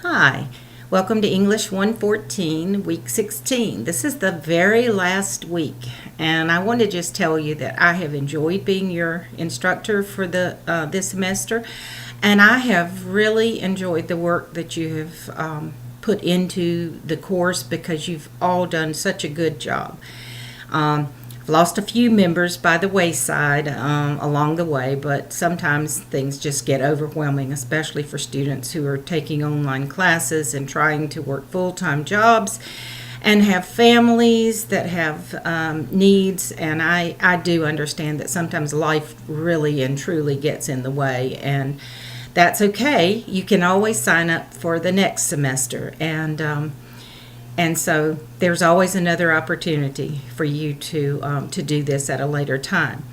Hi, welcome to English 114 Week 16. This is the very last week, and I want to just tell you that I have enjoyed being your instructor for this semester, and I have really enjoyed the work that you have put into the course because you've all done such a good job. I've lost a few members by the wayside along the way, but sometimes things just get overwhelming, especially for students who are taking online classes and trying to work full-time jobs and have families that have needs. And I do understand that sometimes life really and truly gets in the way, and that's okay. You can always sign up for the next semester, and so there's always another opportunity for you to do this at a later time.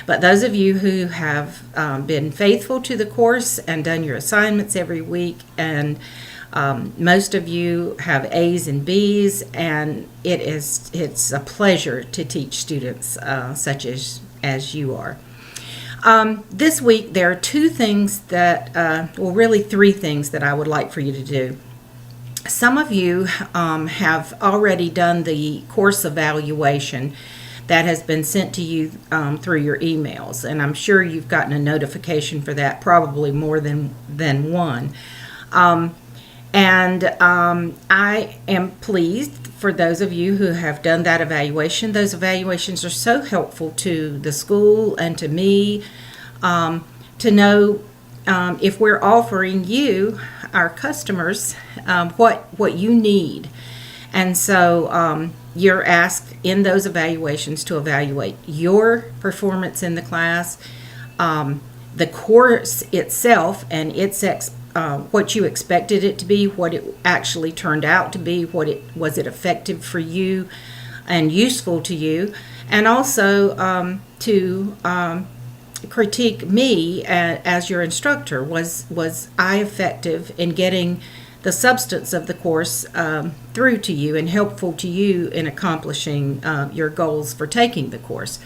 But those of you who have been faithful to the course and done your assignments every week, and most of you have A's and B's, and it's a pleasure to teach students such as you are. This week there are two things that, really three things that I would like for you to do. Some of you have already done the course evaluation that has been sent to you through your emails, and I'm sure you've gotten a notification for that, probably more than one. I am pleased for those of you who have done that evaluation. Those evaluations are so helpful to the school and to me to know if we're offering you, our customers, what you need. And so you're asked in those evaluations to evaluate your performance in the class, the course itself and what you expected it to be, what it actually turned out to be, was it effective for you and useful to you, and also to critique me as your instructor. Was I effective in getting the substance of the course through to you and helpful to you in accomplishing your goals for taking the course?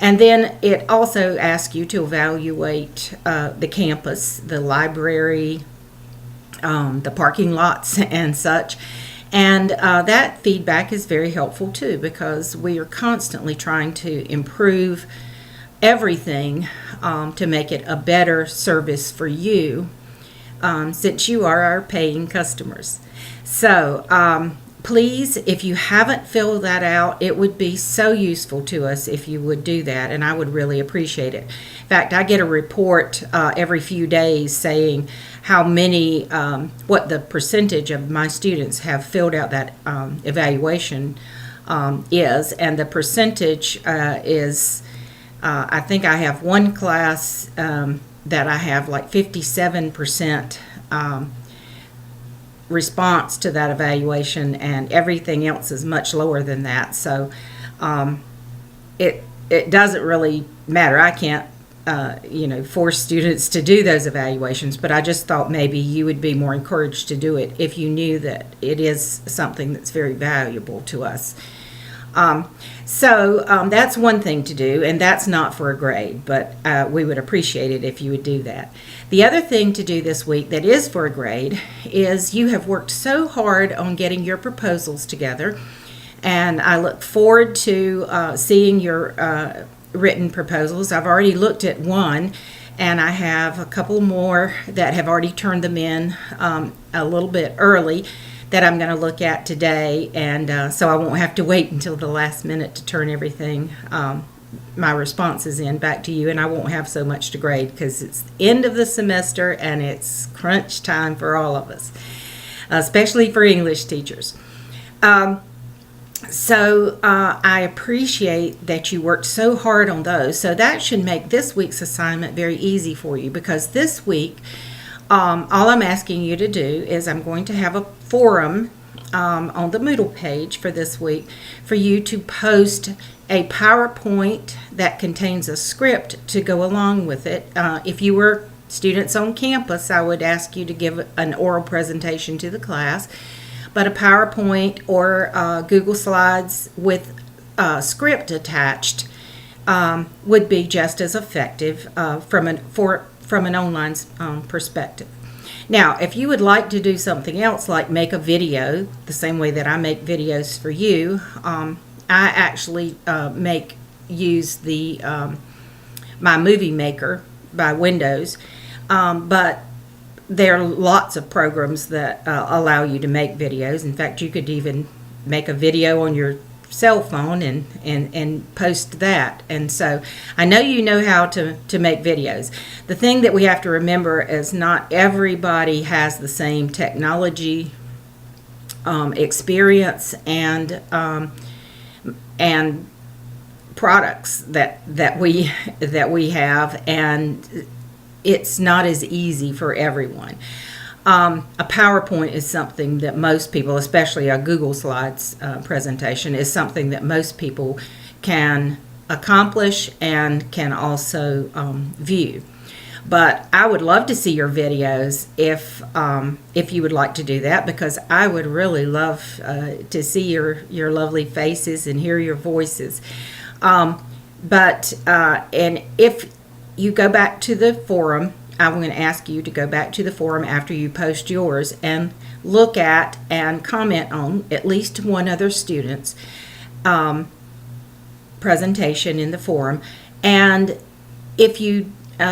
And then it also asks you to evaluate the campus, the library, the parking lots and such. And that feedback is very helpful too, because we are constantly trying to improve everything to make it a better service for you, since you are our paying customers. So please, if you haven't filled that out, it would be so useful to us if you would do that, and I would really appreciate it. In fact, I get a report every few days saying how many, what the percentage of my students have filled out that evaluation is, and the percentage is, I think I have one class that I have like 57% response to that evaluation, and everything else is much lower than that. So it doesn't really matter. I can't force students to do those evaluations, but I just thought maybe you would be more encouraged to do it if you knew that it is something that's very valuable to us. So that's one thing to do, and that's not for a grade, but we would appreciate it if you would do that. The other thing to do this week that is for a grade is you have worked so hard on getting your proposals together, and I look forward to seeing your written proposals. I've already looked at one, and I have a couple more that have already turned them in a little bit early that I'm going to look at today, and so I won't have to wait until the last minute to turn everything, my responses in back to you, and I won't have so much to grade because it's the end of the semester and it's crunch time for all of us, especially for English teachers. So I appreciate that you worked so hard on those. So that should make this week's assignment very easy for you, because this week all I'm asking you to do is I'm going to have a forum on the Moodle page for this week for you to post a PowerPoint that contains a script to go along with it. If you were students on campus, I would ask you to give an oral presentation to the class, but a PowerPoint or Google Slides with a script attached would be just as effective from an online perspective. Now, if you would like to do something else, like make a video, the same way that I make videos for you, I actually use the my movie maker by Windows, but there are lots of programs that allow you to make videos. In fact, you could even make a video on your cell phone and post that. And so I know you know how to make videos. The thing that we have to remember is not everybody has the same technology experience and products that we have, and it's not as easy for everyone. A PowerPoint is something that most people, especially a Google Slides presentation, is something that most people can accomplish and can also view. But I would love to see your videos if you would like to do that, because I would really love to see your lovely faces and hear your voices. And if you go back to the forum, I'm going to ask you to go back to the forum after you post yours and look at and comment on at least one other student's presentation in the forum. And if you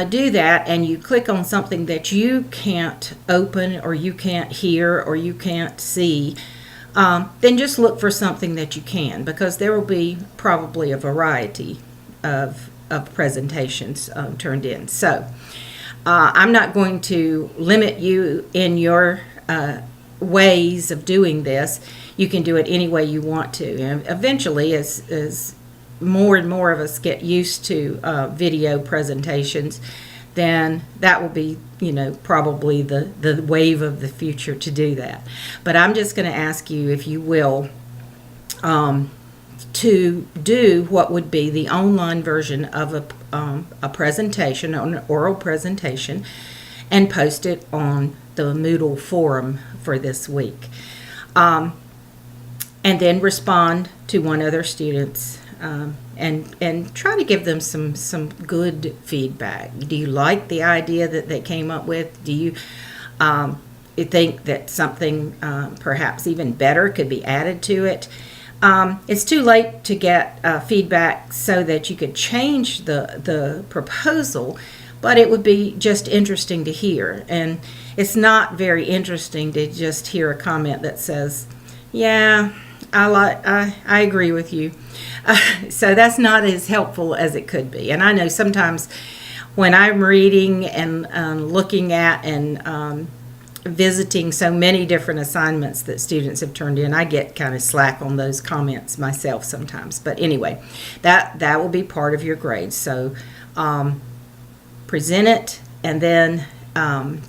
do that and you click on something that you can't open or you can't hear or you can't see, then just look for something that you can, because there will be probably a variety of presentations turned in. So I'm not going to limit you in your ways of doing this. You can do it any way you want to. And eventually, as more and more of us get used to video presentations, then that will be, probably the wave of the future to do that. But I'm just going to ask you, if you will, to do what would be the online version of a presentation, an oral presentation, and post it on the Moodle forum for this week. And then respond to one other student's and try to give them some good feedback. Do you like the idea that they came up with? Do you think that something perhaps even better could be added to it? It's too late to get feedback so that you could change the proposal, but it would be just interesting to hear. And it's not very interesting to just hear a comment that says, "Yeah, I agree with you." So that's not as helpful as it could be. And I know sometimes when I'm reading and looking at and visiting so many different assignments that students have turned in, I get kind of slack on those comments myself sometimes. But anyway, that will be part of your grade. So present it and then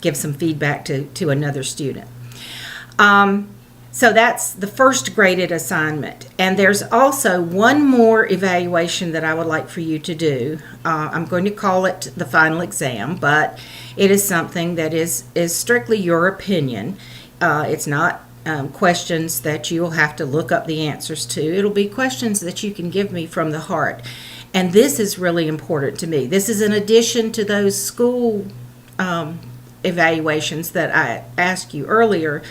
give some feedback to another student. So that's the first graded assignment. And there's also one more evaluation that I would like for you to do. I'm going to call it the final exam, but it is something that is strictly your opinion. It's not questions that you'll have to look up the answers to. It'll be questions that you can give me from the heart. And this is really important to me. This is in addition to those school evaluations that I asked you earlier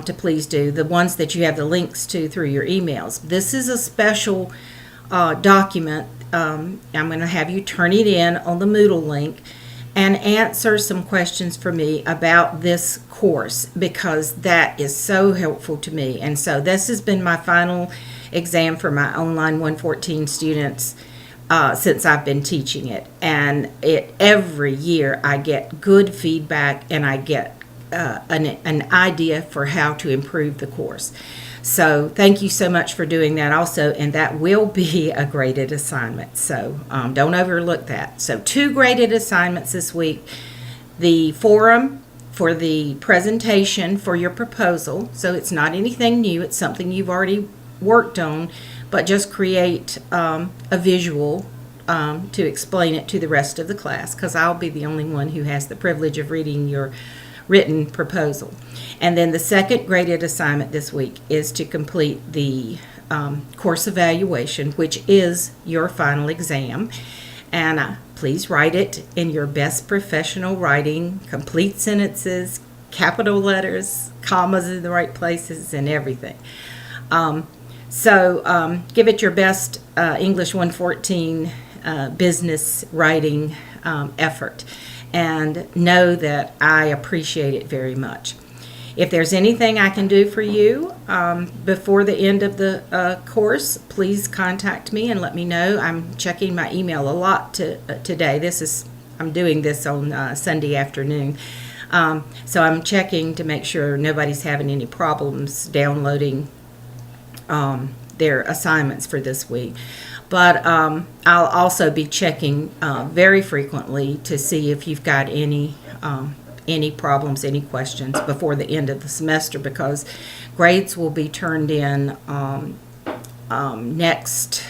to please do, the ones that you have the links to through your emails. This is a special document. I'm going to have you turn it in on the Moodle link and answer some questions for me about this course, because that is so helpful to me. And so this has been my final exam for my online 114 students since I've been teaching it. And every year I get good feedback and I get an idea for how to improve the course. So thank you so much for doing that also, and that will be a graded assignment. So don't overlook that. So 2 graded assignments this week. The forum for the presentation for your proposal. So it's not anything new. It's something you've already worked on, but just create a visual to explain it to the rest of the class, because I'll be the only one who has the privilege of reading your written proposal. And then the second graded assignment this week is to complete the course evaluation, which is your final exam. And please write it in your best professional writing, complete sentences, capital letters, commas in the right places, and everything. Give it your best English 114 business writing effort, and know that I appreciate it very much. If there's anything I can do for you before the end of the course, please contact me and let me know. I'm checking my email a lot today. I'm doing this on Sunday afternoon. So I'm checking to make sure nobody's having any problems downloading their assignments for this week. But I'll also be checking very frequently to see if you've got any problems, any questions before the end of the semester, because grades will be turned in next,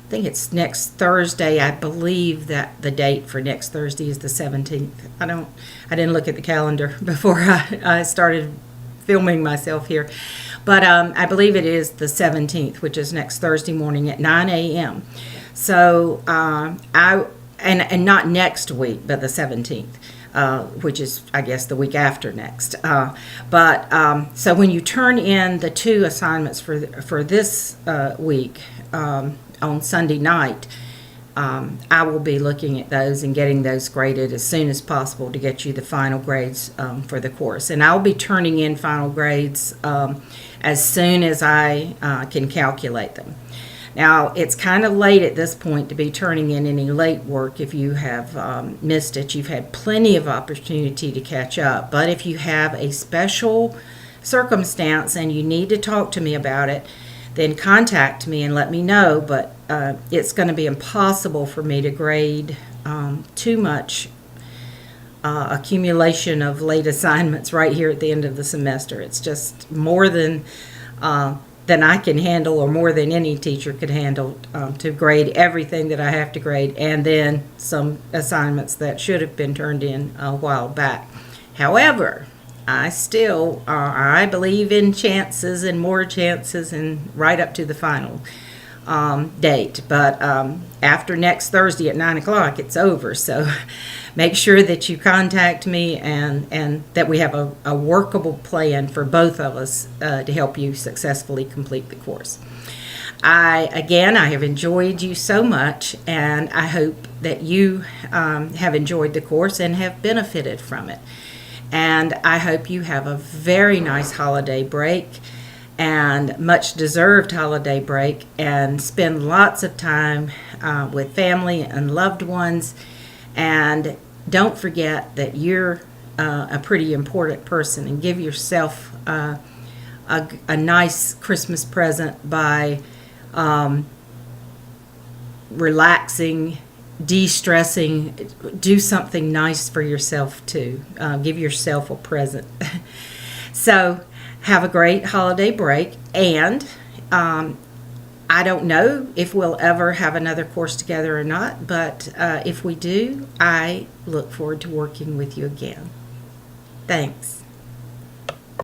I think it's next Thursday. I believe that the date for next Thursday is the 17th. I didn't look at the calendar before I started filming myself here. But I believe it is the 17th, which is next Thursday morning at 9 a.m. So and not next week, but the 17th. Which is, I guess, the week after next. So when you turn in the 2 assignments for this week on Sunday night, I will be looking at those and getting those graded as soon as possible to get you the final grades for the course. And I'll be turning in final grades as soon as I can calculate them. Now, it's kind of late at this point to be turning in any late work. If you have missed it, you've had plenty of opportunity to catch up. But if you have a special circumstance and you need to talk to me about it, then contact me and let me know. But it's going to be impossible for me to grade too much accumulation of late assignments right here at the end of the semester. It's just more than I can handle, or more than any teacher could handle, to grade everything that I have to grade, and then some assignments that should have been turned in a while back. However, I believe in chances and more chances, and right up to the final date. But after next Thursday at 9 o'clock, it's over. So make sure that you contact me and that we have a workable plan for both of us to help you successfully complete the course. I have enjoyed you so much, and I hope that you have enjoyed the course and have benefited from it. And I hope you have a very nice holiday break, and much deserved holiday break, and spend lots of time with family and loved ones. And don't forget that you're a pretty important person, and give yourself a nice Christmas present by relaxing, de-stressing. Do something nice for yourself too. Give yourself a present. So have a great holiday break, and I don't know if we'll ever have another course together or not, but if we do, I look forward to working with you again. Thanks.